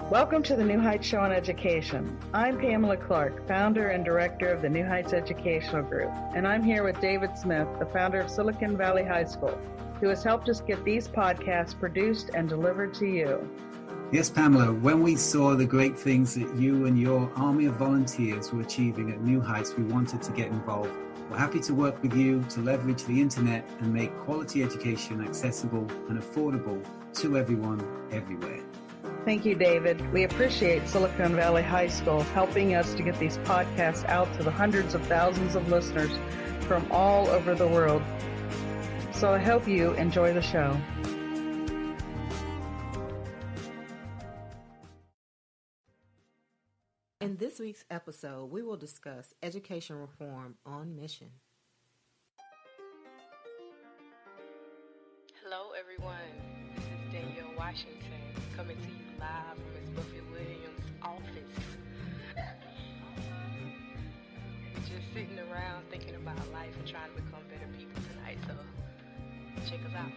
Welcome to the New Heights Show on Education. I'm Pamela Clark, founder and director of the New Heights Educational Group, and I'm here with David Smith, the founder of Silicon Valley High School, who has helped us get these podcasts produced and delivered to you. Yes, Pamela, when we saw the great things that you and your army of volunteers were achieving at New Heights, we wanted to get involved. We're happy to work with you to leverage the internet and make quality education accessible and affordable to everyone, everywhere. Thank you, David. We appreciate Silicon Valley High School helping us to get these podcasts out to the hundreds of thousands of listeners from all over the world. So I hope you enjoy the show. In this week's episode, we will discuss education reform on mission. Hello, everyone. This is Danielle Washington coming to you live from Ms. Buffy Williams' office. Just sitting around thinking about life and trying to become better people tonight, so check us out.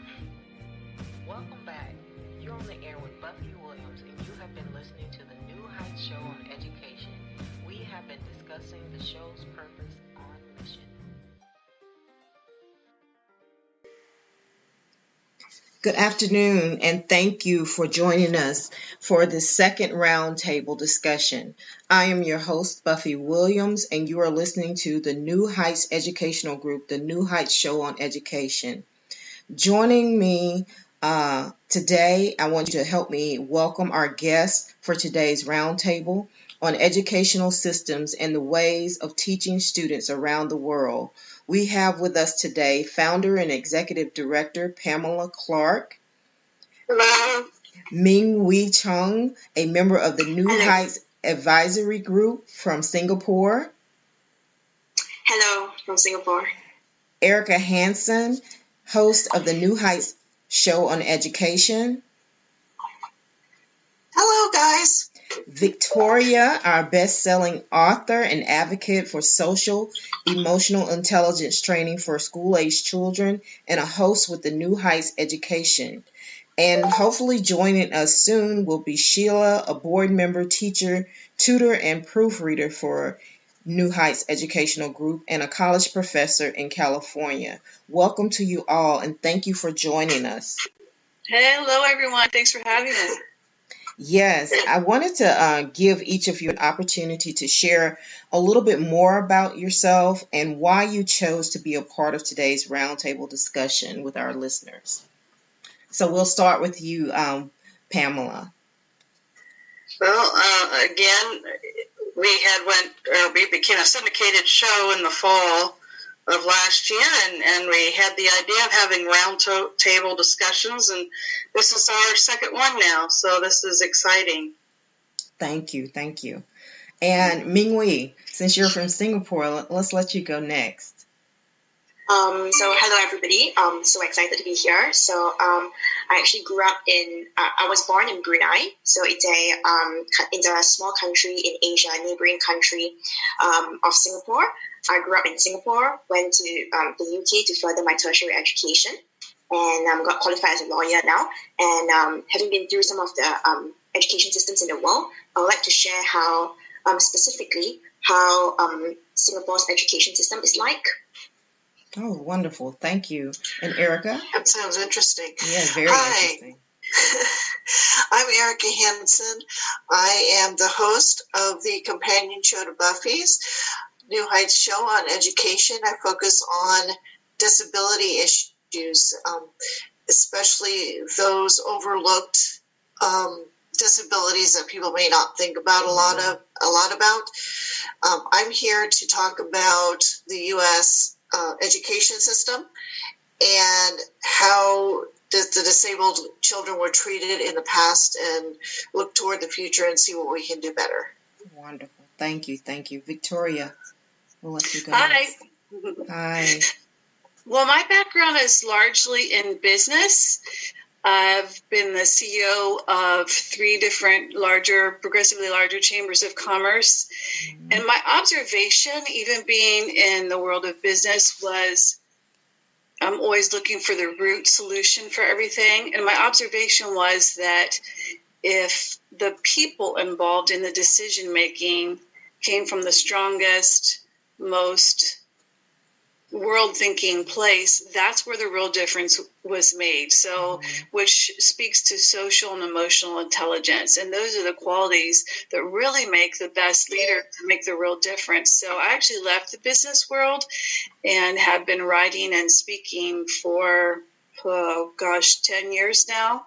Welcome back. You're on the air with Buffy Williams, and you have been listening to the New Heights Show on Education. We have been discussing the show's purpose on mission. Good afternoon, and thank you for joining us for the second roundtable discussion. I am your host, Buffy Williams, and you are listening to the New Heights Educational Group, the New Heights Show on Education. Joining me today, I want you to help me welcome our guest for today's roundtable on educational systems and the ways of teaching students around the world. We have with us today founder and executive director Pamela Clark. Hello. Ming Wee Chung, a member of the New Heights Advisory Group from Singapore. Hello from Singapore. Erica Hansen, host of the New Heights Show on Education. Hello, guys. Victoria, our best-selling author and advocate for social emotional intelligence training for school-aged children and a host with the New Heights Education. And hopefully joining us soon will be Sheila, a board member, teacher, tutor, and proofreader for New Heights Educational Group and a college professor in California. Welcome to you all, and thank you for joining us. Hello, everyone. Thanks for having us. Yes, I wanted to give each of you an opportunity to share a little bit more about yourself and why you chose to be a part of today's roundtable discussion with our listeners. So we'll start with you, Pamela. Well, again, we became a syndicated show in the fall of last year, and we had the idea of having round table discussions, and this is our second one now, so this is exciting. Thank you. And Ming Wee, since you're from Singapore, let's let you go next. So hello everybody. So excited to be here. So I actually grew up I was born in Brunei. So it's a small country in Asia, a neighboring country of Singapore. I grew up in Singapore, went to the UK to further my tertiary education, and got qualified as a lawyer now. And having been through some of the education systems in the world, I would like to share how Singapore's education system is like. Oh, wonderful. Thank you. And Erica? That sounds interesting. Yeah, very interesting. I'm Erica Hansen. I am the host of the companion show to Buffy's New Heights Show on Education. I focus on disability issues, especially those overlooked disabilities that people may not think about a lot about. I'm here to talk about the U.S. Education system and how the disabled children were treated in the past, and look toward the future and see what we can do better. Wonderful. Thank you. Victoria, we'll let you go. Hi. Well, my background is largely in business. I've been the CEO of 3 different progressively larger chambers of commerce. Mm-hmm. And my observation, even being in the world of business, was I'm always looking for the root solution for everything. And my observation was that if the people involved in the decision making came from the strongest, most world thinking place, that's where the real difference was made. So, which speaks to social and emotional intelligence. And those are the qualities that really make the best leader, make the real difference. So I actually left the business world and have been writing and speaking for, 10 years now.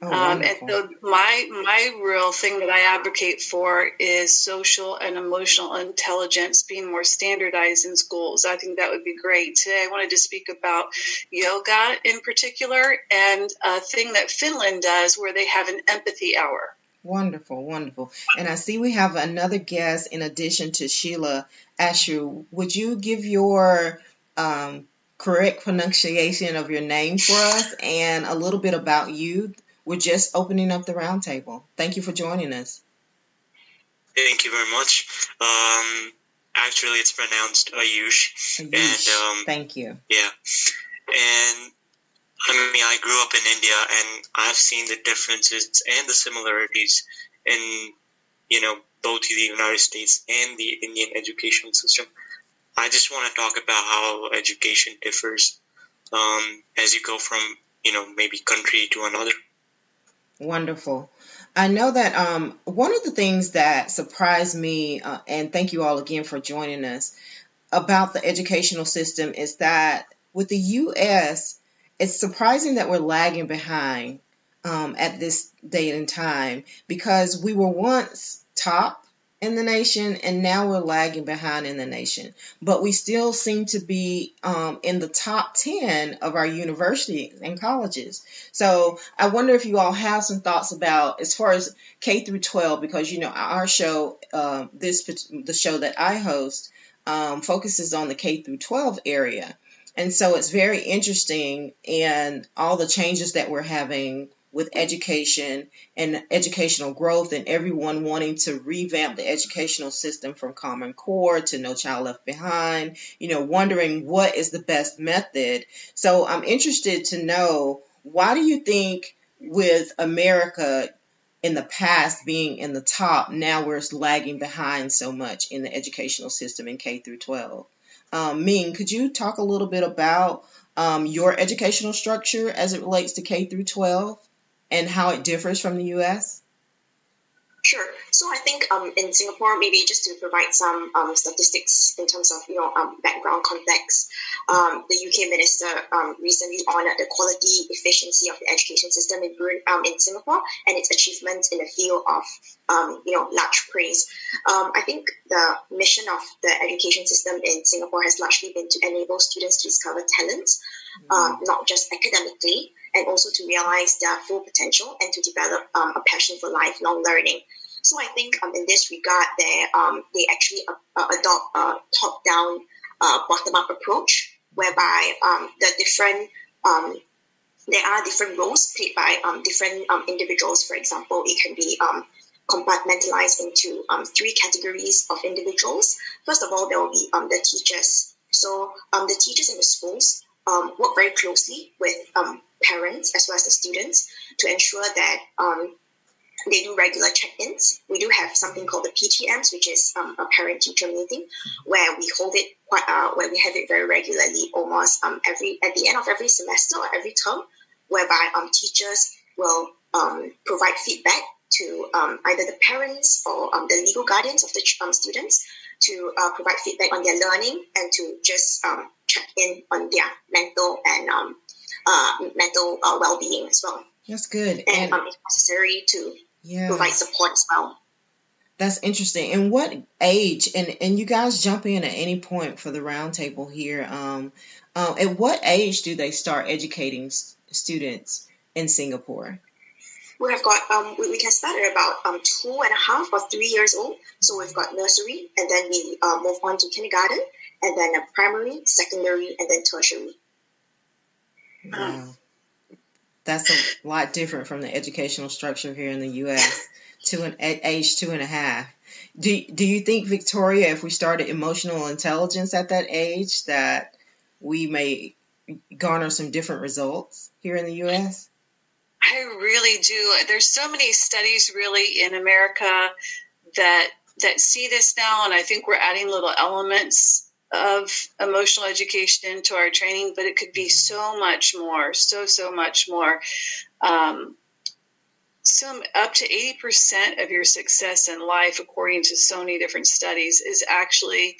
And so my real thing that I advocate for is social and emotional intelligence being more standardized in schools. I think that would be great. Today I wanted to speak about yoga in particular and a thing that Finland does where they have an empathy hour. Wonderful, wonderful. And I see we have another guest in addition to Sheila Ashu. Would you give your correct pronunciation of your name for us and a little bit about you? We're just opening up the roundtable. Thank you for joining us. Thank you very much. Actually, it's pronounced Ayush. And thank you. Yeah. And I grew up in India, and I've seen the differences and the similarities in, both the United States and the Indian educational system. I just want to talk about how education differs as you go from, maybe country to another. Wonderful. I know that one of the things that surprised me, and thank you all again for joining us, about the educational system is that with the U.S., it's surprising that we're lagging behind at this date and time because we were once top in the nation and now we're lagging behind in the nation. But we still seem to be in the top 10 of our universities and colleges. So I wonder if you all have some thoughts about as far as K through 12, because, our show, the show that I host, focuses on the K through 12 area. And so it's very interesting in all the changes that we're having with education and educational growth and everyone wanting to revamp the educational system from Common Core to No Child Left Behind, wondering what is the best method. So I'm interested to know, why do you think with America in the past being in the top, now we're lagging behind so much in the educational system in K through 12? Ming, could you talk a little bit about your educational structure as it relates to K through 12 and how it differs from the U.S.? Sure. So I think in Singapore, maybe just to provide some statistics in terms of background context, the UK minister recently honored the quality efficiency of the education system in Singapore and its achievements in the field of large praise. I think the mission of the education system in Singapore has largely been to enable students to discover talents, not just academically, and also to realize their full potential and to develop a passion for lifelong learning. So I think in this regard, they actually adopt a top-down, bottom-up approach, whereby there are different roles played by different individuals. For example, it can be compartmentalized into 3 categories of individuals. First of all, there will be the teachers. So the teachers in the schools work very closely with parents as well as the students to ensure that they do regular check-ins. We do have something called the PTMs, which is a parent-teacher meeting, where we hold it where we have it very regularly, almost at the end of every semester or every term, whereby teachers will provide feedback to either the parents or the legal guardians of the students to provide feedback on their learning and to just check in on their mental and mental well-being as well. That's good. And if necessary to provide support as well. That's interesting. And what age, and you guys jump in at any point for the roundtable here, at what age do they start educating students in Singapore? We have got, we can start at about 2.5 or 3 years old. So we've got nursery, and then we move on to kindergarten, and then primary, secondary, and then tertiary. Wow. That's a lot different from the educational structure here in the U.S. At age 2.5. Do you think, Victoria, if we started emotional intelligence at that age, that we may garner some different results here in the U.S.? I really do. There's so many studies really in America that see this now, and I think we're adding little elements of emotional education into our training, but it could be so much more, so much more. Up to 80% of your success in life, according to so many different studies, is actually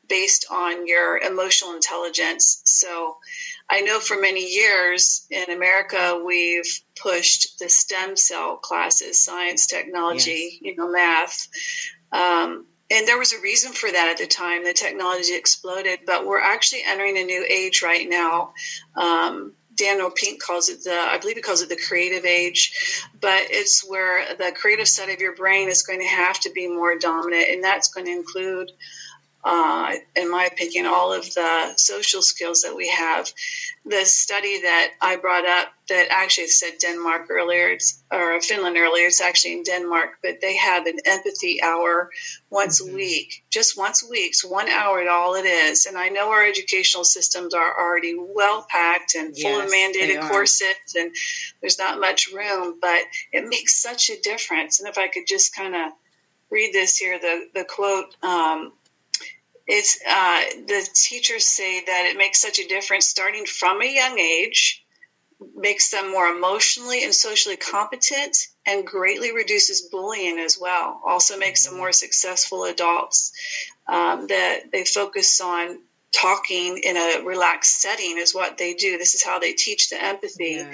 based on your emotional intelligence. So I know for many years in America, we've pushed the STEM cell classes, science, technology, math. And there was a reason for that at the time. The technology exploded, but we're actually entering a new age right now. Daniel Pink calls it I believe he calls it the creative age, but it's where the creative side of your brain is going to have to be more dominant, and that's going to include, in my opinion, all of the social skills that we have. The study that I brought up that actually said Denmark earlier, or Finland earlier, it's actually in Denmark, but they have an empathy hour once a week, just once a week. It's 1 hour at all it is. And I know our educational systems are already well packed and full of mandated courses, and there's not much room, but it makes such a difference. And if I could just kind of read this here, the quote, it's the teachers say that it makes such a difference starting from a young age, makes them more emotionally and socially competent, and greatly reduces bullying as well. Also makes them more successful adults. That they focus on talking in a relaxed setting is what they do. This is how they teach the empathy.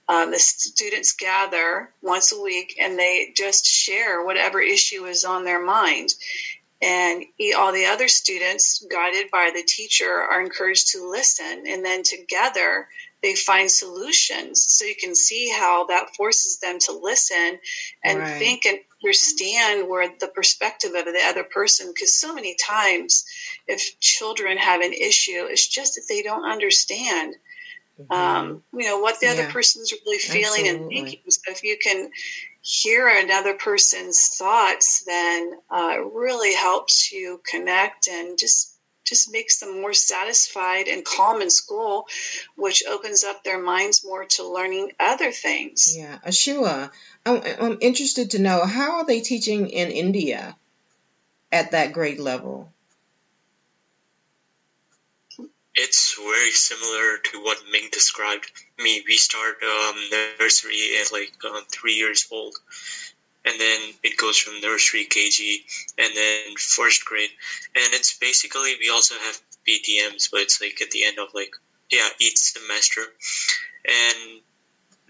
The students gather once a week and they just share whatever issue is on their mind. And all the other students, guided by the teacher, are encouraged to listen. And then together, they find solutions. So you can see how that forces them to listen and think and understand where the perspective of the other person. Because so many times, if children have an issue, it's just that they don't understand, what the other person's really feeling and thinking. So if you can hear another person's thoughts, then it really helps you connect and just makes them more satisfied and calm in school, which opens up their minds more to learning other things. Yeah, Ashua, I'm interested to know, how are they teaching in India at that grade level? It's very similar to what Ming described. I mean, we start nursery at 3 years old, and then it goes from nursery, KG, and then first grade. And it's basically, we also have PTMs, but it's at the end of each semester. And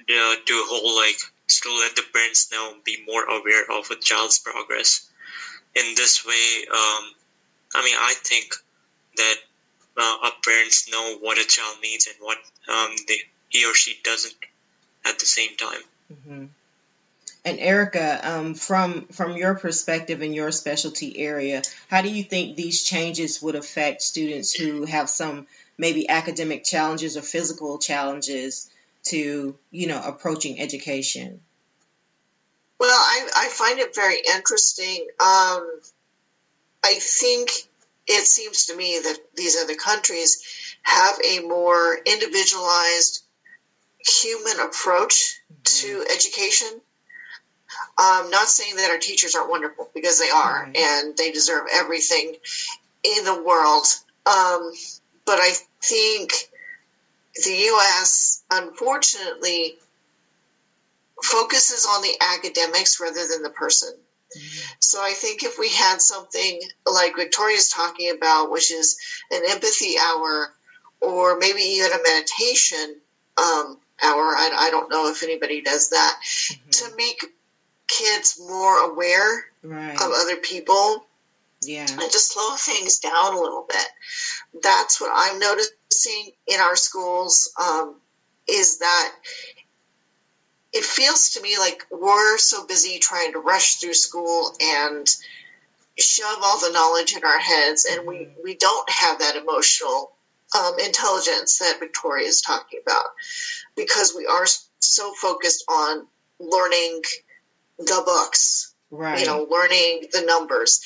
to whole to let the parents know, be more aware of a child's progress. In this way, I think that our parents know what a child needs and what he or she doesn't at the same time. Mm-hmm. And Erica, from your perspective in your specialty area, how do you think these changes would affect students who have some maybe academic challenges or physical challenges to, approaching education? Well, I find it very interesting. I think it seems to me that these other countries have a more individualized human approach to education. Not saying that our teachers aren't wonderful, because they are, and they deserve everything in the world. But I think the U.S., unfortunately, focuses on the academics rather than the person. So I think if we had something like Victoria's talking about, which is an empathy hour, or maybe even a meditation hour, I don't know if anybody does that, to make kids more aware of other people, and just slow things down a little bit. That's what I'm noticing in our schools, is that it feels to me like we're so busy trying to rush through school and shove all the knowledge in our heads, and we don't have that emotional intelligence that Victoria is talking about, because we are so focused on learning the books, learning the numbers.